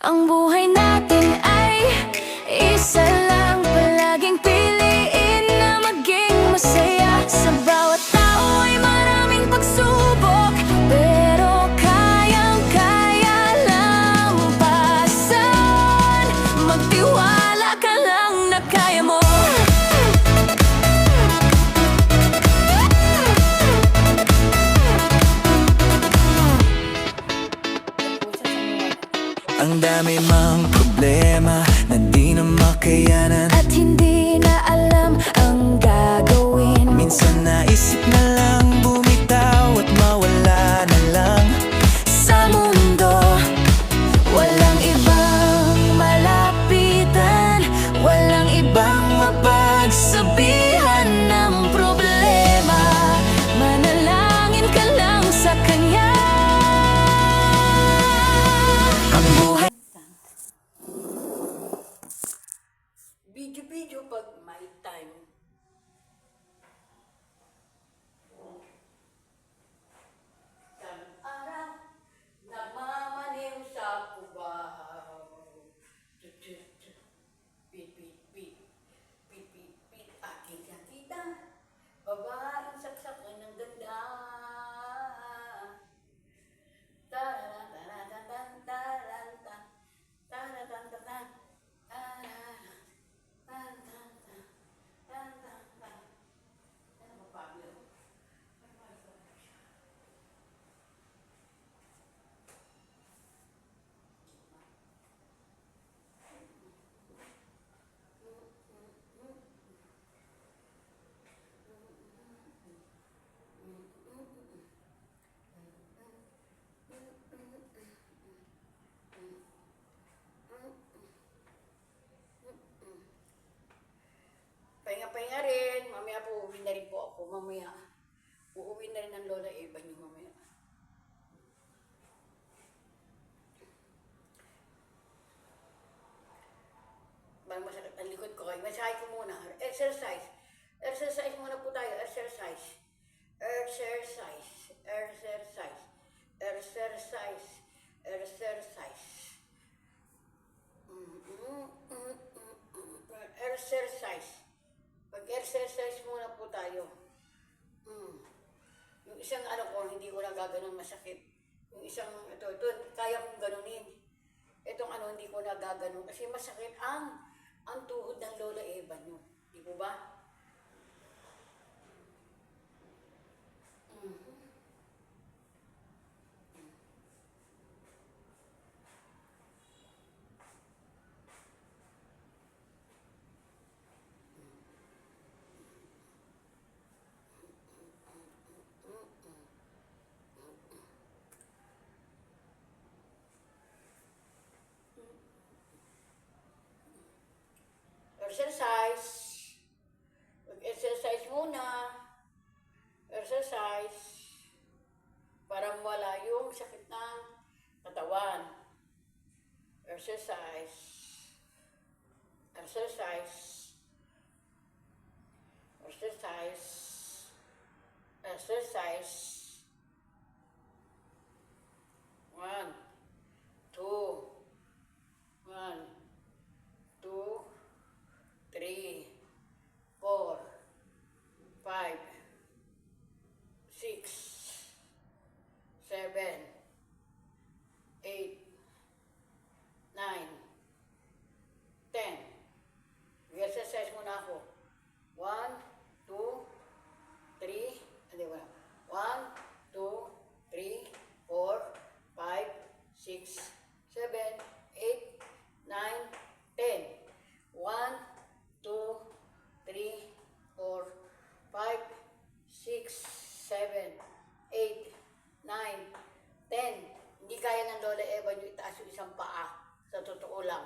Ang buhay natin ay isa lang. Palaging piliin na maging masaya. Sa bawat tao ay maraming pagsubok, pero kayang-kaya lampasan. Magtiwala ka lang na kaya mo. Ang dami mang problema na di na makayanan, At hindi na alam ang gagawin. minsan naisip na lang bumitaw at mawala na lang. Sa mundo, walang ibang malapitan, walang ibang mapagsabihan ng problema. Manalangin ka lang sa Kanya. Ang buhay Video pag may time. Isang araw, nagmamaniw sa Cubao. Pit, pit, pit, pit, pit, pit, aking nakita, babaeng saksakan ng ganda. Tararantaratantan, tararanta, taratantan, pahinga-pahinga rin. Mamaya po uuwi na rin po ako. Mamaya. Uuwi na rin ang Lola Eva niyo mamaya. Bang masakit ang likod ko. Masahe ko muna. Exercise. Exercise muna po tayo. Exercise. Exercise. Exercise. Exercise. Exercise. Exercise. Pag-exercise muna po tayo. Yung isang ano ko, hindi ko na gaganon masakit. Yung isang, ito, kaya kong ganunin. Itong ano, hindi ko na gaganon. Kasi masakit ang tuhod ng Lola Eva nyo. Di po ba? Exercise. Mag-exercise muna. Exercise. Para mawala yung sakit ng katawan. Exercise. Exercise. Exercise. Exercise. 1, 2, 1, 2, 3, 4, 5, 6, 7, 8, 9, 10. Exercise muna ako. 1, 2, 3, hindi wala. 1, 2, 3, 4, 5, 6, 7, 8, 9, 10. 1, 2, 3, 4, 5, 6, 7, 8, 9, 10. Hindi kaya ng Lola Eva nyo itaas yung isang paa. Sa totoo lang.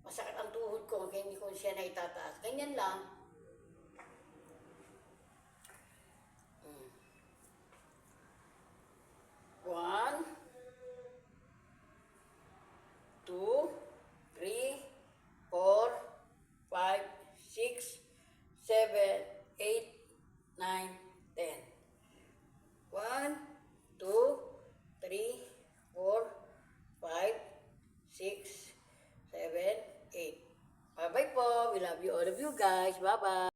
Masakit ang tuhod ko kaya hindi ko siya na itataas. Ganyan lang. One, 2, 3, 4, 5, 6, 7, 8, 9, 10. 1, 2, 3, 4, 5, 6, We love you, all of you guys. Bye-bye.